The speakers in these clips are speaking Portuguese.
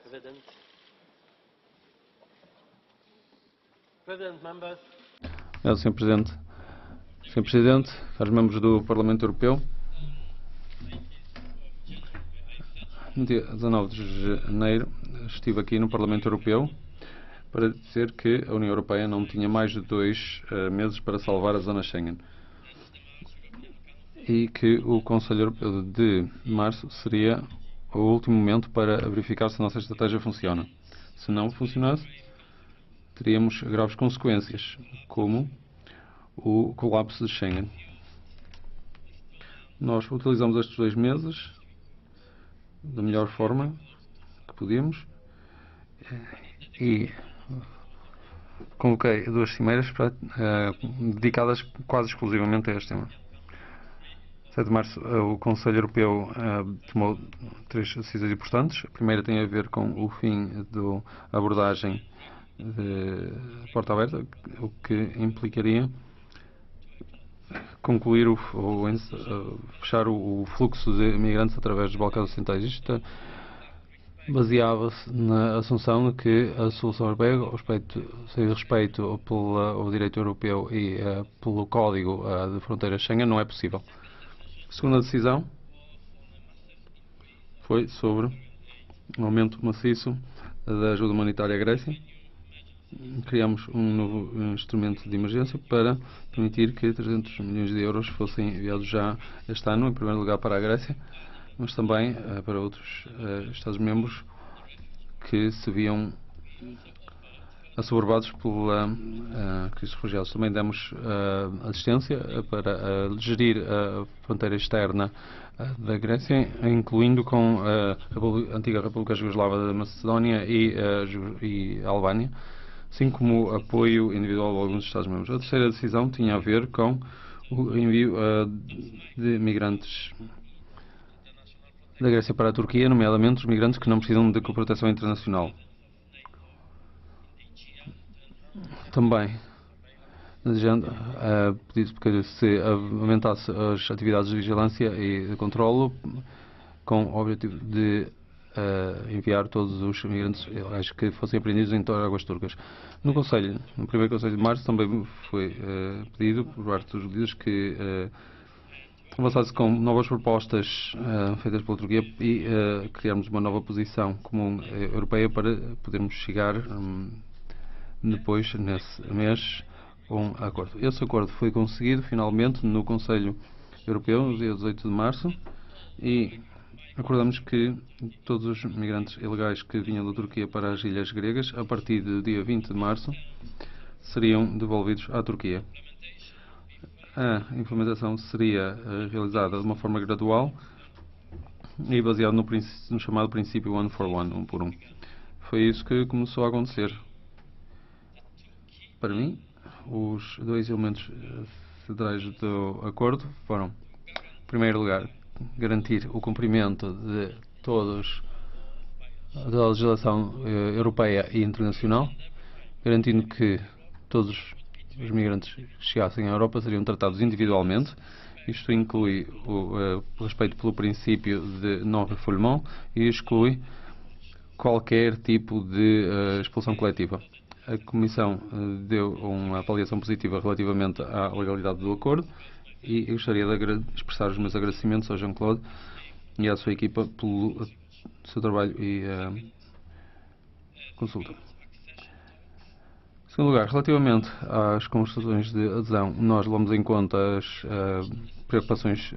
President. President, members. Sr. Presidente. Sr. Presidente, caros membros do Parlamento Europeu, no dia 19 de janeiro estive aqui no Parlamento Europeu para dizer que a União Europeia não tinha mais de 2 meses para salvar a zona Schengen e que o Conselho Europeu de março seria o último momento para verificar se a nossa estratégia funciona. Se não funcionasse, teríamos graves consequências, como o colapso de Schengen. Nós utilizamos estes 2 meses da melhor forma que podíamos e convoquei 2 cimeiras dedicadas quase exclusivamente a este tema. 7 de março, o Conselho Europeu tomou 3 decisões importantes. A primeira tem a ver com o fim da abordagem de porta aberta, o que implicaria concluir fechar o fluxo de imigrantes através dos Balcãs Ocidentais. Isto baseava-se na assunção de que a solução europeia, sem respeito ao direito europeu e pelo Código de Fronteiras Schengen, não é possível. A segunda decisão foi sobre o aumento maciço da ajuda humanitária à Grécia. Criamos um novo instrumento de emergência para permitir que 300 milhões de euros fossem enviados já este ano, em primeiro lugar para a Grécia, mas também para outros Estados-membros que se viam assoberbados pela crise de refugiados. Também demos assistência para gerir a fronteira externa da Grécia, incluindo com a antiga República Jugoslava da Macedónia e a Albânia, assim como apoio individual a alguns Estados-membros. A terceira decisão tinha a ver com o envio de migrantes da Grécia para a Turquia, nomeadamente os migrantes que não precisam de proteção internacional. Também desejando pedido que se aumentasse as atividades de vigilância e de controlo com o objetivo de enviar todos os imigrantes ilegais que fossem apreendidos em águas turcas. No primeiro Conselho de Março, também foi pedido por parte dos líderes que avançasse com novas propostas feitas pela Turquia e criarmos uma nova posição comum europeia para podermos chegar depois, nesse mês, um acordo. Esse acordo foi conseguido finalmente no Conselho Europeu, no dia 18 de março, e acordamos que todos os migrantes ilegais que vinham da Turquia para as ilhas gregas, a partir do dia 20 de março, seriam devolvidos à Turquia. A implementação seria realizada de uma forma gradual e baseada no chamado princípio one for one, um por um. Foi isso que começou a acontecer. Para mim, os 2 elementos centrais do acordo foram, em primeiro lugar, garantir o cumprimento de da legislação europeia e internacional, garantindo que todos os migrantes que chegassem à Europa seriam tratados individualmente. Isto inclui o respeito pelo princípio de non-refoulement e exclui qualquer tipo de expulsão coletiva. A Comissão deu uma avaliação positiva relativamente à legalidade do acordo e eu gostaria de expressar os meus agradecimentos ao Jean-Claude e à sua equipa pelo seu trabalho e consulta. Em segundo lugar, relativamente às conversações de adesão, nós levamos em conta as preocupações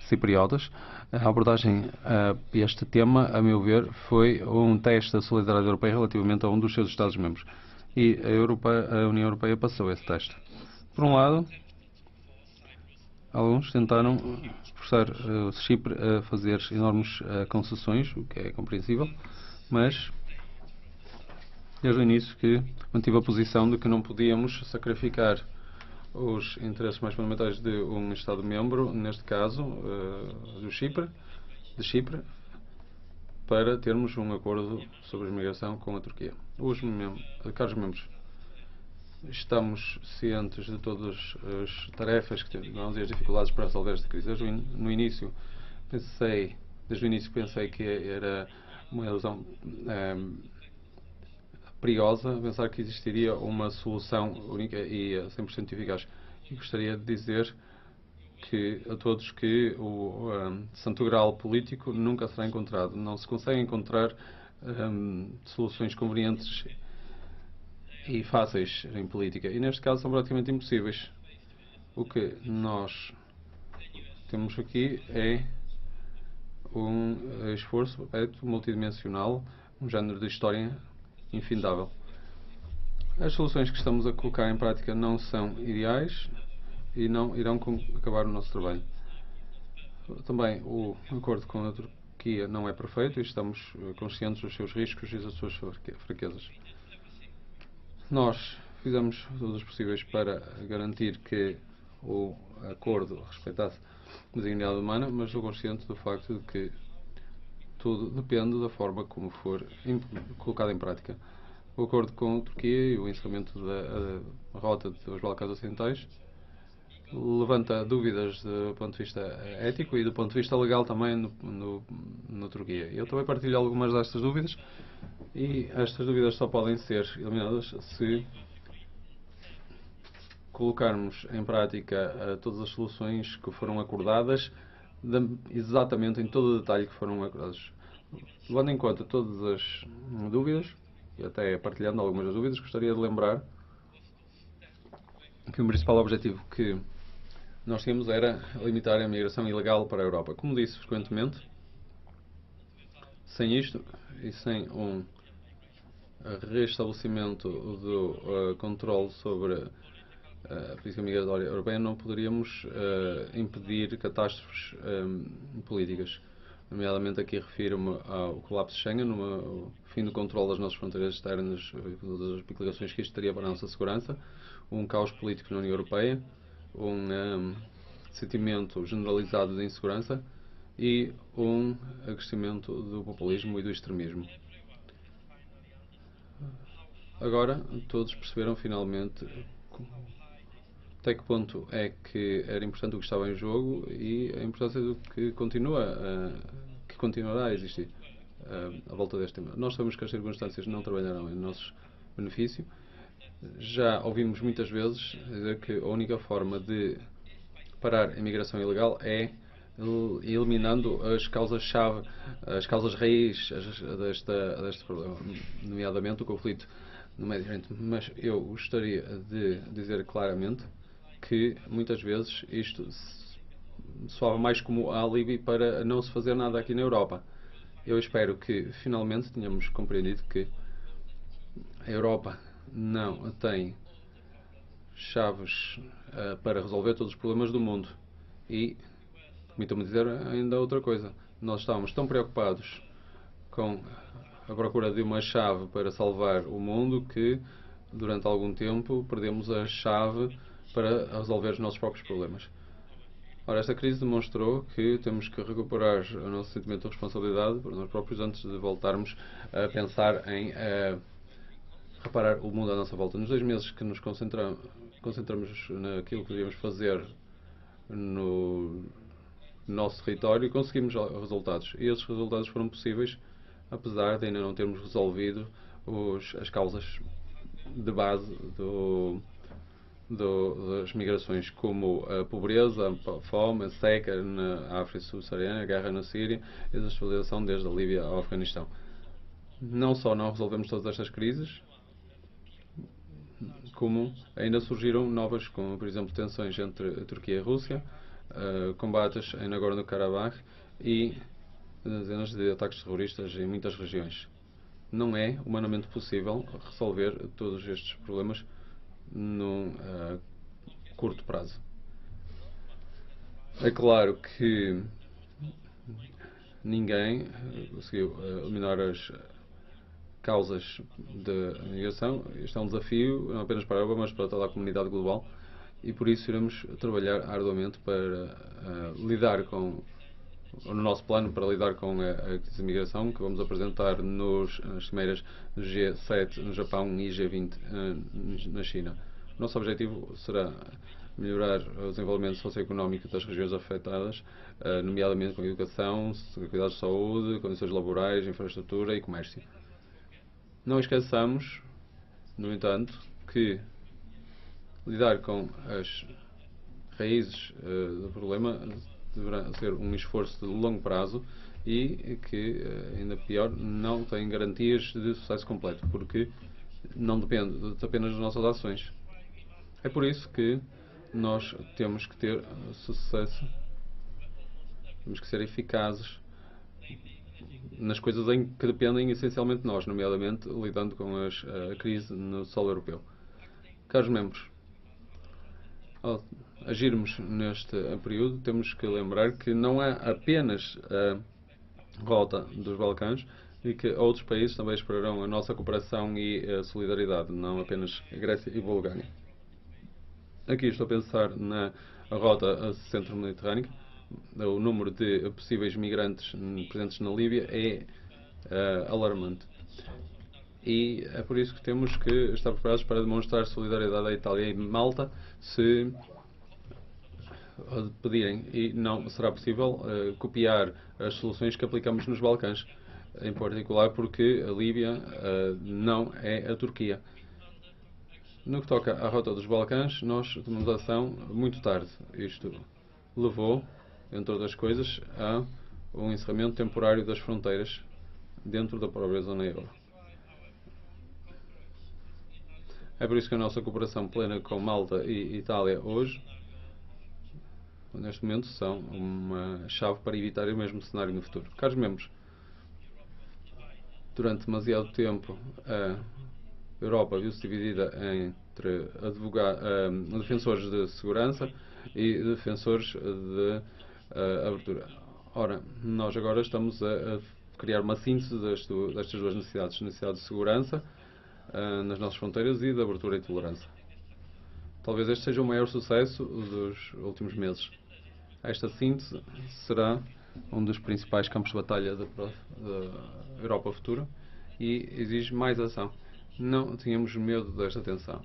cipriotas. A abordagem a este tema, a meu ver, foi um teste da solidariedade europeia relativamente a um dos seus Estados-membros. E a União Europeia passou esse teste. Por um lado, alguns tentaram forçar Chipre a fazer enormes concessões, o que é compreensível, mas desde o início que mantive a posição de que não podíamos sacrificar os interesses mais fundamentais de um Estado-membro, neste caso de Chipre, para termos um acordo sobre a imigração com a Turquia. Caros membros, estamos cientes de todas as tarefas que temos e as dificuldades para resolver esta crise. Desde o início pensei que era uma ilusão perigosa pensar que existiria uma solução única e 100% eficaz. E gostaria de dizer a todos que o santo grau político nunca será encontrado. Não se consegue encontrar soluções convenientes e fáceis em política. E neste caso são praticamente impossíveis. O que nós temos aqui é um esforço perpétuo, multidimensional, um género de história infindável. As soluções que estamos a colocar em prática não são ideais e não irão acabar o nosso trabalho. Também o acordo com a Turquia não é perfeito e estamos conscientes dos seus riscos e das suas fraquezas. Nós fizemos todos os possíveis para garantir que o acordo respeitasse a dignidade humana, mas estou consciente do facto de que tudo depende da forma como for colocado em prática. O acordo com a Turquia e o encerramento da rota dos Balcãs Ocidentais levanta dúvidas do ponto de vista ético e do ponto de vista legal também na Turquia. Eu também partilho algumas destas dúvidas e estas dúvidas só podem ser eliminadas se colocarmos em prática todas as soluções que foram acordadas exatamente em todo o detalhe que foram acordadas. Levando em conta todas as dúvidas, e até partilhando algumas das dúvidas, gostaria de lembrar que o principal objetivo que nós tínhamos era limitar a migração ilegal para a Europa. Como disse frequentemente, sem isto e sem um restabelecimento do controle sobre a política migratória europeia, não poderíamos impedir catástrofes políticas. Nomeadamente aqui refiro-me ao colapso de Schengen, o fim do controle das nossas fronteiras externas, das implicações que isto teria para a nossa segurança, um caos político na União Europeia, um sentimento generalizado de insegurança e um crescimento do populismo e do extremismo. Agora, todos perceberam finalmente até que ponto é que era importante o que estava em jogo e a importância do que continuará a existir à volta deste tema. Nós sabemos que as circunstâncias não trabalharão em nosso benefício. Já ouvimos muitas vezes dizer que a única forma de parar a imigração ilegal é eliminando as causas-chave, as causas raiz deste problema, nomeadamente o conflito no Médio Oriente. Mas eu gostaria de dizer claramente que muitas vezes isto soava mais como alibi para não se fazer nada aqui na Europa. Eu espero que finalmente tenhamos compreendido que a Europa não tem chaves para resolver todos os problemas do mundo. E, permitam-me dizer ainda outra coisa, nós estávamos tão preocupados com a procura de uma chave para salvar o mundo que durante algum tempo perdemos a chave para resolver os nossos próprios problemas. Ora, esta crise demonstrou que temos que recuperar o nosso sentimento de responsabilidade por nós próprios antes de voltarmos a pensar em reparar o mundo à nossa volta. Nos 2 meses que nos concentramos naquilo que devíamos fazer no nosso território, conseguimos resultados. E esses resultados foram possíveis apesar de ainda não termos resolvido as causas de base das migrações, como a pobreza, a fome, a seca na África subsaariana, a guerra na Síria e a desestabilização desde a Líbia ao Afeganistão. Não só não resolvemos todas estas crises, como ainda surgiram novas, como por exemplo tensões entre a Turquia e a Rússia, combates em Nagorno-Karabakh e dezenas de ataques terroristas em muitas regiões. Não é humanamente possível resolver todos estes problemas num curto prazo. É claro que ninguém conseguiu eliminar as causas da migração. Este é um desafio não apenas para a Europa, mas para toda a comunidade global e por isso iremos trabalhar arduamente para lidar com no nosso plano para lidar com a crise de migração que vamos apresentar nas cimeiras do G7 no Japão e G20 na China. O nosso objetivo será melhorar o desenvolvimento socioeconómico das regiões afetadas, nomeadamente com educação, cuidados de saúde, condições laborais, infraestrutura e comércio. Não esqueçamos, no entanto, que lidar com as raízes do problema deverá ser um esforço de longo prazo e que, ainda pior, não tem garantias de sucesso completo, porque não depende apenas das nossas ações. É por isso que nós temos que ter sucesso, temos que ser eficazes nas coisas em que dependem essencialmente de nós, nomeadamente lidando com a crise no solo europeu. Caros membros, ao agirmos neste período, temos que lembrar que não é apenas a rota dos Balcãs e que outros países também esperarão a nossa cooperação e a solidariedade, não apenas a Grécia e a Bulgária. Aqui estou a pensar na rota centro-mediterrânea. O número de possíveis migrantes presentes na Líbia é alarmante. E é por isso que temos que estar preparados para demonstrar solidariedade à Itália e Malta se pedirem. E não será possível copiar as soluções que aplicamos nos Balcãs, em particular porque a Líbia não é a Turquia. No que toca à rota dos Balcãs, nós tomamos ação muito tarde. Isto levou, entre outras coisas, a um encerramento temporário das fronteiras dentro da própria zona euro. É por isso que a nossa cooperação plena com Malta e Itália hoje, neste momento, são uma chave para evitar o mesmo cenário no futuro. Caros membros, durante demasiado tempo a Europa viu-se dividida entre defensores de segurança e defensores de abertura. Ora, nós agora estamos a criar uma síntese destas duas necessidades. Necessidade de segurança nas nossas fronteiras e de abertura e tolerância. Talvez este seja o maior sucesso dos últimos meses. Esta síntese será um dos principais campos de batalha da Europa futura e exige mais ação. Não tínhamos medo desta tensão.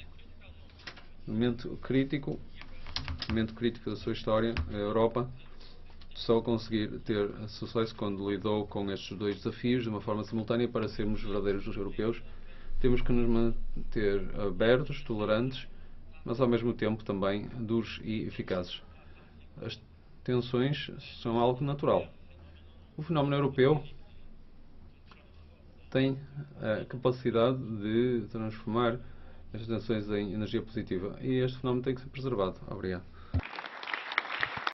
No momento crítico da sua história, a Europa só conseguir ter sucesso quando lidou com estes dois desafios de uma forma simultânea para sermos verdadeiros europeus. Temos que nos manter abertos, tolerantes, mas ao mesmo tempo também duros e eficazes. As tensões são algo natural. O fenómeno europeu tem a capacidade de transformar estas tensões em energia positiva e este fenómeno tem que ser preservado. Obrigado.